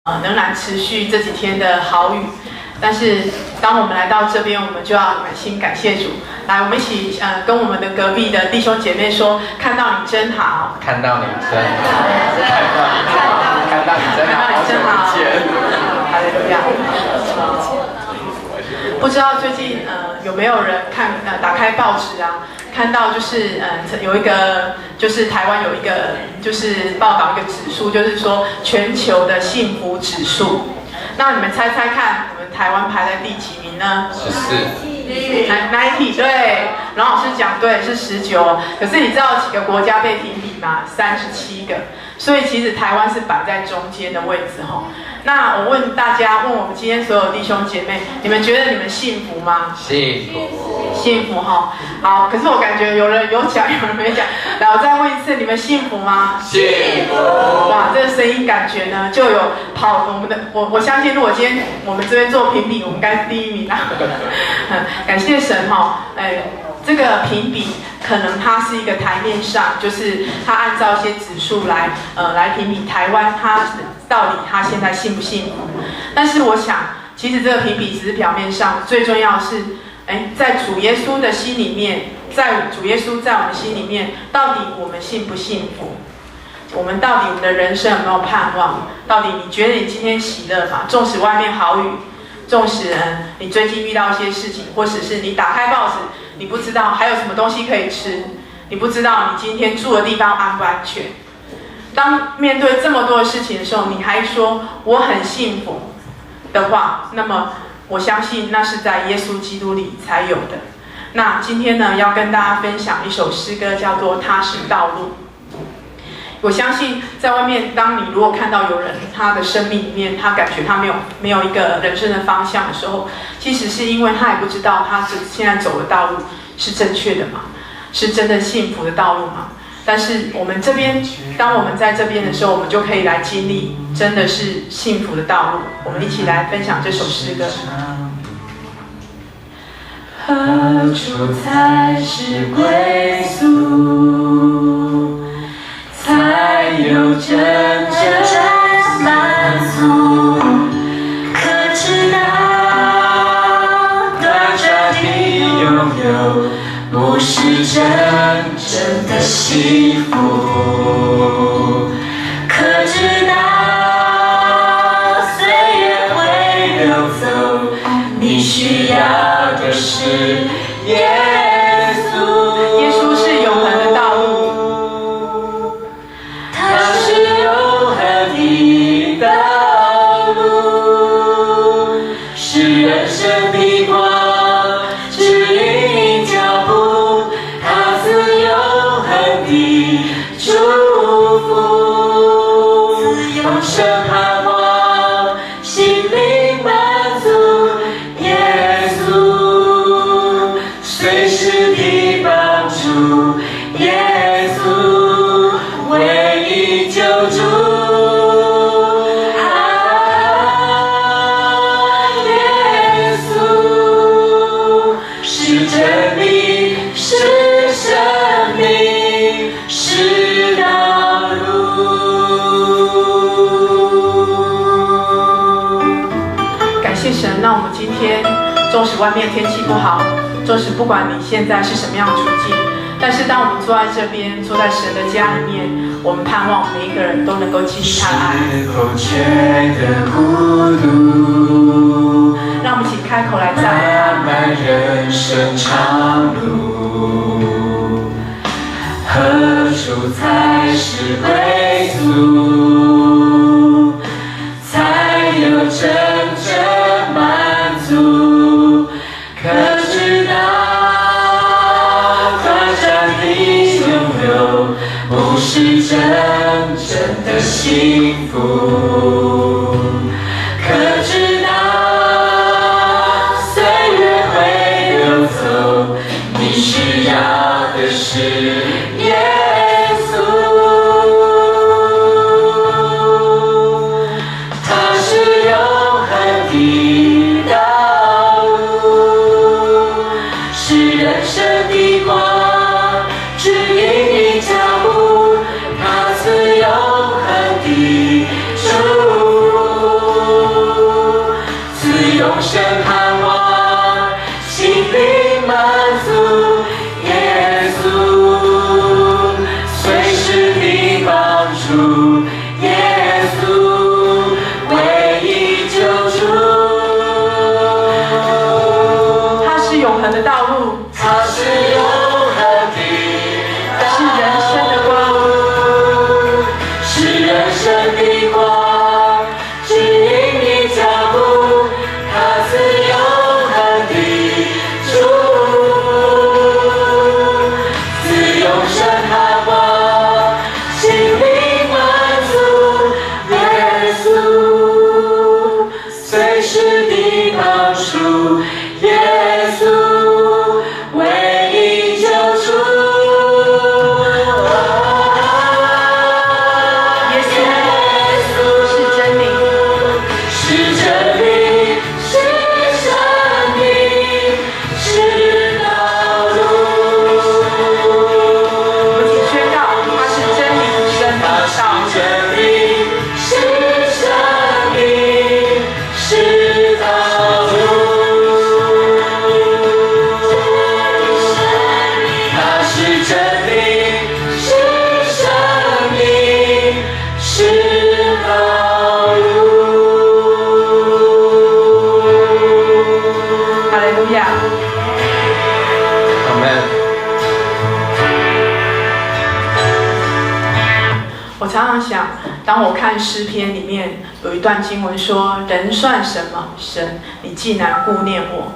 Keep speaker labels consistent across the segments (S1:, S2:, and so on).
S1: 仍然持续这几天的好雨，但是当我们来到这边，我们就要满心感谢主。来，我们一起跟我们的隔壁的弟兄姐妹说：看到你真好，
S2: 看到你真好，看到你真好，好久不见。
S1: 哈利路亚。不知道最近有没有人打开报纸啊？看到就是有一个就是台湾有一个就是报道一个指数，就是说全球的幸福指数。那你们猜猜看，我们台湾排在第几名呢？14。对，然后老师讲对是19，可是你知道几个国家被评比吗？37个。所以其实台湾是摆在中间的位置哈。那我问大家，问我们今天所有弟兄姐妹，你们觉得你们幸福吗？
S2: 幸福，
S1: 幸福哈。好，可是我感觉有人有讲，有人没讲。来，我再问一次，你们幸福吗？
S2: 幸福。
S1: 哇，这个声音感觉呢，就有跑我们的我相信，如果今天我们这边做评比，我们该是第一名啦。感谢神哈，这个评比可能它是一个台面上，就是它按照一些指数来评比台湾它到底它现在幸不幸福。但是我想，其实这个评比只是表面上，最重要的是，在主耶稣的心里面，在主耶稣在我们心里面，到底我们幸不幸福？我们到底我们的人生有没有盼望？到底你觉得你今天喜乐吗？纵使外面好雨，纵使你最近遇到一些事情，或者是你打开报纸，你不知道还有什么东西可以吃，你不知道你今天住的地方安不安全。当面对这么多的事情的时候，你还说我很幸福的话，那么我相信那是在耶稣基督里才有的。那今天呢，要跟大家分享一首诗歌，叫做《他是道路》。我相信在外面，当你如果看到有人他的生命里面，他感觉他没有一个人生的方向的时候，其实是因为他也不知道他现在走的道路是正确的吗？是真的幸福的道路吗？但是我们这边，当我们在这边的时候，我们就可以来经历真的是幸福的道路。我们一起来分享这首诗歌。何处才是归宿？才有真正满足？可知道短暂的拥有不是真正的幸福？可知道岁月会流走，你需要的是耶稣。耶稣是永恒的道路，他是永恒的道路，是人生的光，指引脚步，他是永恒的祝福，永生盼望，心灵满足，耶稣随时的帮助，耶稣唯一救主。耶稣是真理，是生命，是道路。感谢神，那我们今天纵使外面天气不好，纵使不管你现在是什么样的处境，但是当我们坐在这边，坐在神的家里面，我们盼望每一个人都能够经历他的爱。
S3: 是否觉得孤独？
S1: 让我们一起开口来赞美他。
S3: 漫漫人生长路，何处才是归宿？才有真正满足？可知道短暂的拥有不是真正的幸福？可知道岁月会流走，你需要的是耶稣。他是永恒的道路，是人生的光，指引你脚步，他是永恒的祝福。
S1: 当我看诗篇里面有一段经文说：“人算什么，神，你竟然顾念我？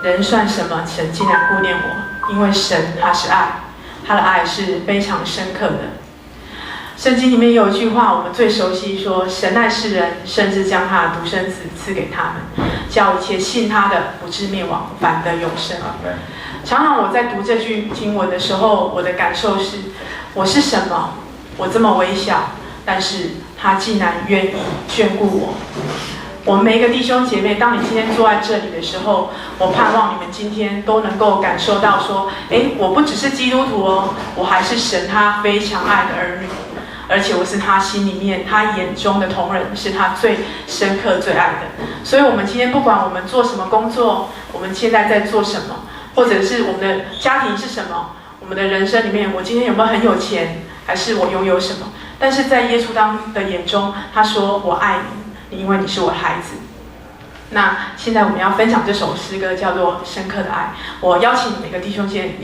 S1: 人算什么，神竟然顾念我？因为神他是爱，他的爱是非常深刻的。”圣经里面有一句话，我们最熟悉说：“神爱世人，甚至将他的独生子赐给他们，叫一切信他的不至灭亡，反得永生。”常常我在读这句经文的时候，我的感受是：我是什么？我这么微小，但是他竟然愿意眷顾我。我们每一个弟兄姐妹，当你今天坐在这里的时候，我盼望你们今天都能够感受到说：我不只是基督徒哦，我还是神他非常爱的儿女。而且我是他心里面、他眼中的同人，是他最深刻、最爱的。所以，我们今天不管我们做什么工作，我们现在在做什么，或者是我们的家庭是什么，我们的人生里面，我今天有没有很有钱，还是我拥有什么？但是在耶稣的眼中，他说：“我爱你，因为你是我的孩子。”那现在我们要分享这首诗歌，叫做《深刻的爱》。我邀请每个弟兄姐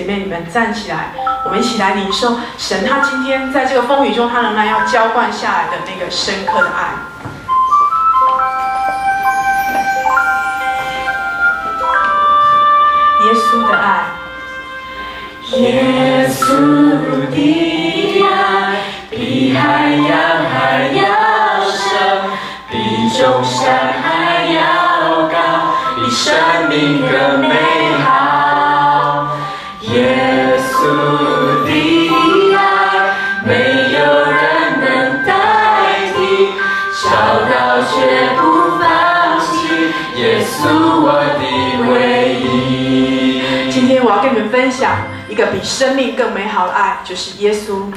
S1: 妹你们站起来，我们一起来领受神他今天在这个风雨中，他仍然要浇灌下来的那个深刻的爱。耶稣的爱，
S3: 耶稣的爱比海洋还要深，比众山还要高，比生命更美好。耶稣的爱没有人能代替，找到却不放弃，耶稣我的唯一。
S1: 今天我要跟你们分享一个比生命更美好的爱，就是耶稣。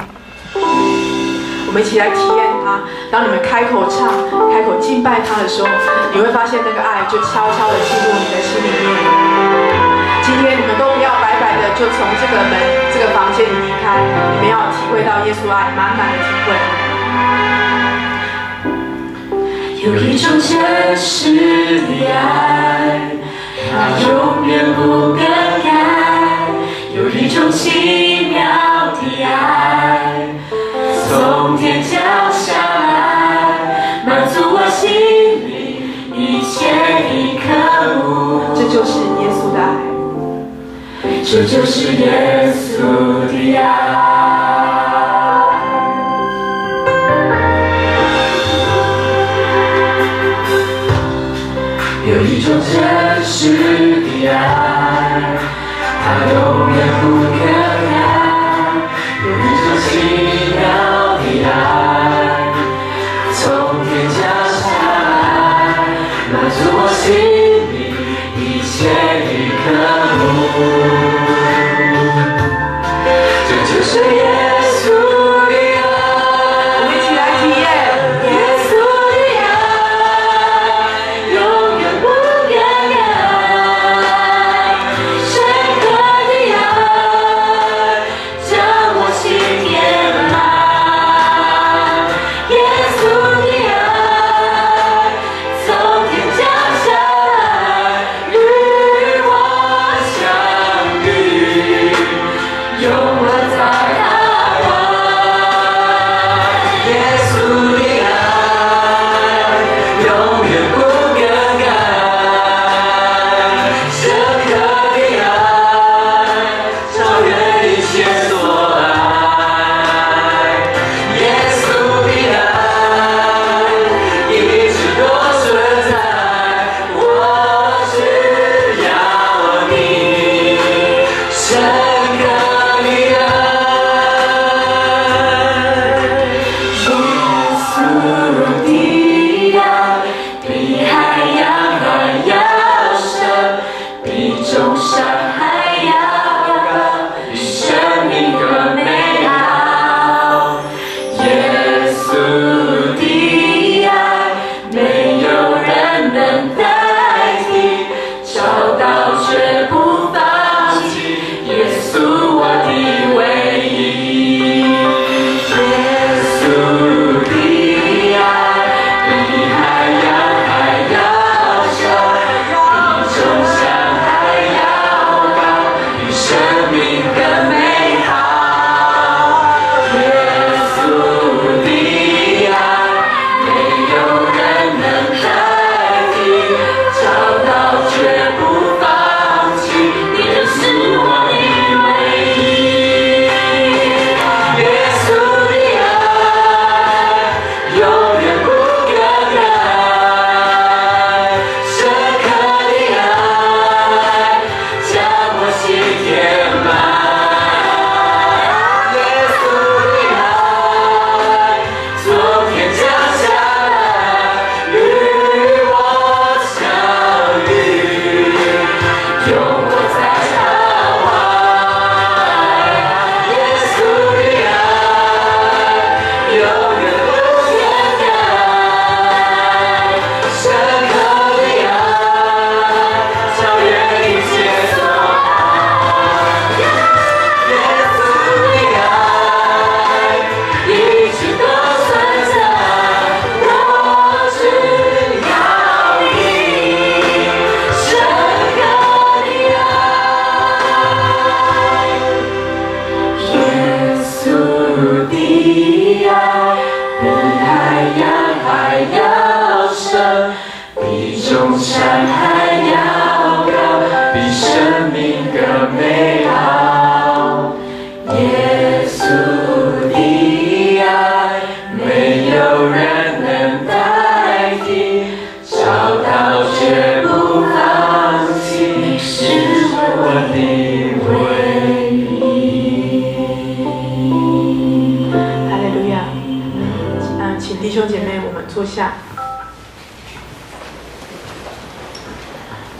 S1: 我们一起来体验它。当你们开口唱、开口敬拜他的时候，你会发现那个爱就悄悄地进入你的心里面。今天你们都不要白白的就从这个门、这个房间里离开，你们要体会到耶稣爱满满的体会。
S3: 有一种真实的爱，它永远不更改；有一种奇妙的爱，从天降下来，满足我心里一切的渴慕。
S1: 这就是耶稣的爱，
S3: 这就是耶稣的爱。有一种真实的爱，它永远不更改；有一种奇妙的爱，从天降下来，满足我心里一切的渴慕。这就是耶稣的爱，
S1: 我们一起来体验。
S3: 耶稣的爱永远不更改，深刻的爱将我心填满。耶稣的爱从天降下来，众山还要高，比生命更美好。耶稣的爱，没有人能代替，找到绝不放弃，你是我的唯一。
S1: 哈利路亚。请弟兄姐妹，我们坐下。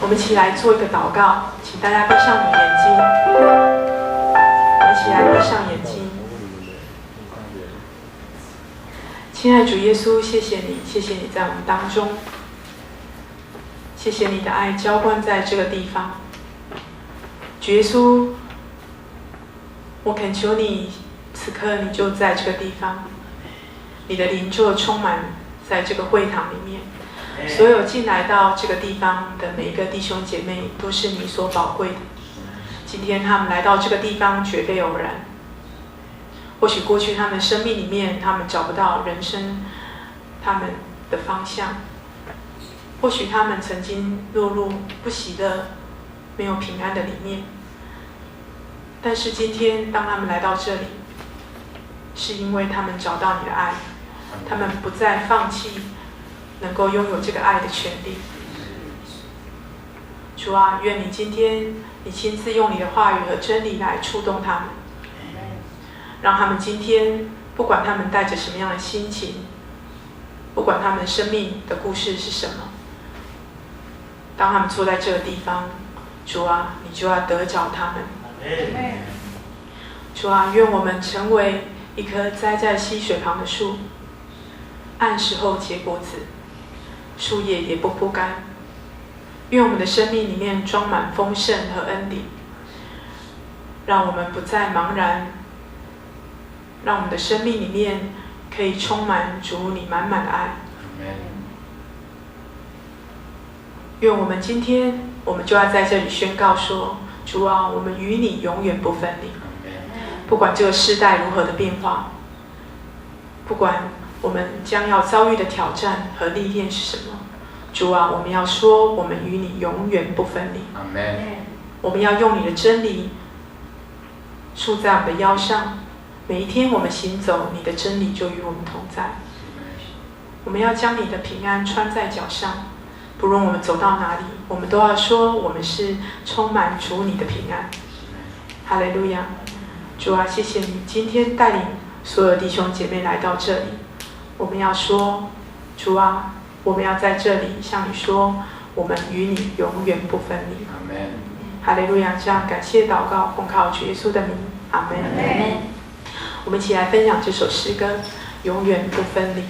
S1: 我们一起来做一个祷告，请大家闭上你的眼睛。我们一起来闭上眼睛。亲爱的主耶稣，谢谢你，谢谢你在我们当中，谢谢你的爱浇灌在这个地方。主耶稣，我恳求你，此刻你就在这个地方，你的灵就充满在这个会堂里面。所有进来到这个地方的每一个弟兄姐妹，都是你所宝贵的。今天他们来到这个地方绝非偶然。或许过去他们生命里面，他们找不到人生他们的方向。或许他们曾经落入不喜乐、没有平安的里面。但是今天，当他们来到这里，是因为他们找到你的爱，他们不再放弃能够拥有这个爱的权利。主啊，愿你今天你亲自用你的话语和真理来触动他们，让他们今天不管他们带着什么样的心情，不管他们生命的故事是什么，当他们坐在这个地方，主啊，你就要得着他们。主啊，愿我们成为一棵栽在溪水旁的树，按时候结果子，树叶也不枯干。愿我们的生命里面装满丰盛和恩典，让我们不再茫然，让我们的生命里面可以充满主你满满的爱。愿我们今天，我们就要在这里宣告说，主啊，我们与你永远不分离。不管这个世代如何的变化，不管我们将要遭遇的挑战和历练是什么，主啊，我们要说，我们与你永远不分离。我们要用你的真理束在我们的腰上，每一天我们行走，你的真理就与我们同在。我们要将你的平安穿在脚上，不论我们走到哪里，我们都要说，我们是充满主你的平安。哈利路亚！主啊，谢谢你今天带领所有弟兄姐妹来到这里。我们要说，主啊，我们要在这里向你说，我们与你永远不分离。哈利路亚！这样感谢祷告，奉靠主耶稣的名，阿门。我们一起来分享这首诗歌《永远不分离》。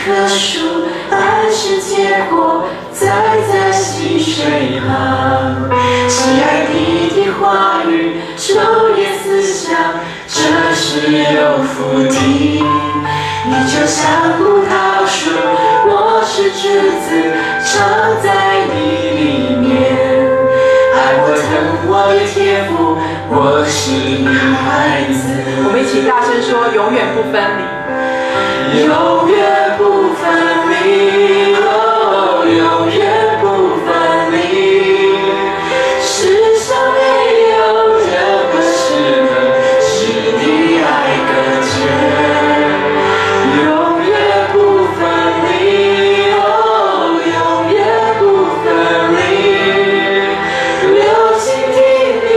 S3: 棵树按时结果，栽在溪水旁。喜爱你的话语，昼夜思想，这是有福的。你就像葡萄树，我是枝子，长在你里面。爱我疼我的天父，我是你孩子。
S1: 我们一起大声说，永远不分离。
S3: 永远不分离，哦，永远不分离。世上没有任何事能使你爱更深。永远不分离，哦，永远不分离。流进听你，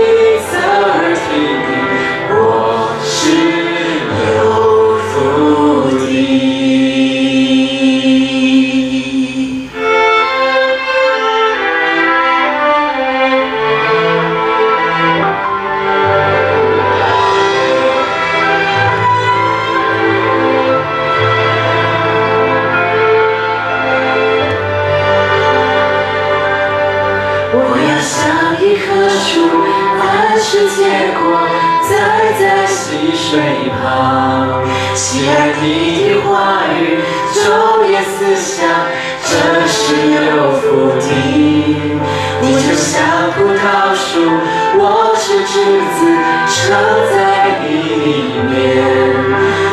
S3: 侧耳听你，我是有福的。我要像一棵树，凡事结果，栽在溪水旁。喜爱你的话语，昼夜思想，这是有福的。你就像葡萄树，我是枝子，长在你里面。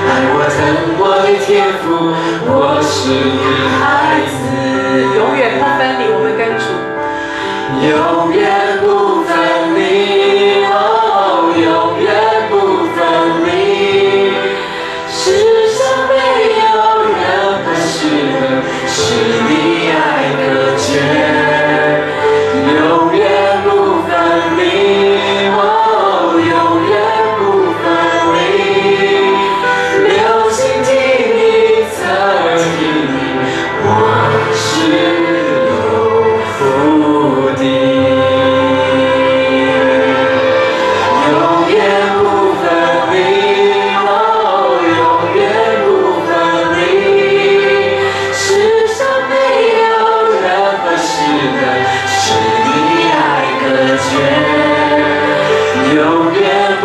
S3: 爱我疼我的天父，我是你孩子，
S1: 永远不分离，我们跟主。
S3: 永远不分离，哦，永远不分离。世上没有任何事能使你爱隔绝，永远不分离，哦，永远不分离。流星听你曾听你，我是有福的。永远不分离，哦，永远不分离。世上没有任何事能使你爱隔绝，永远不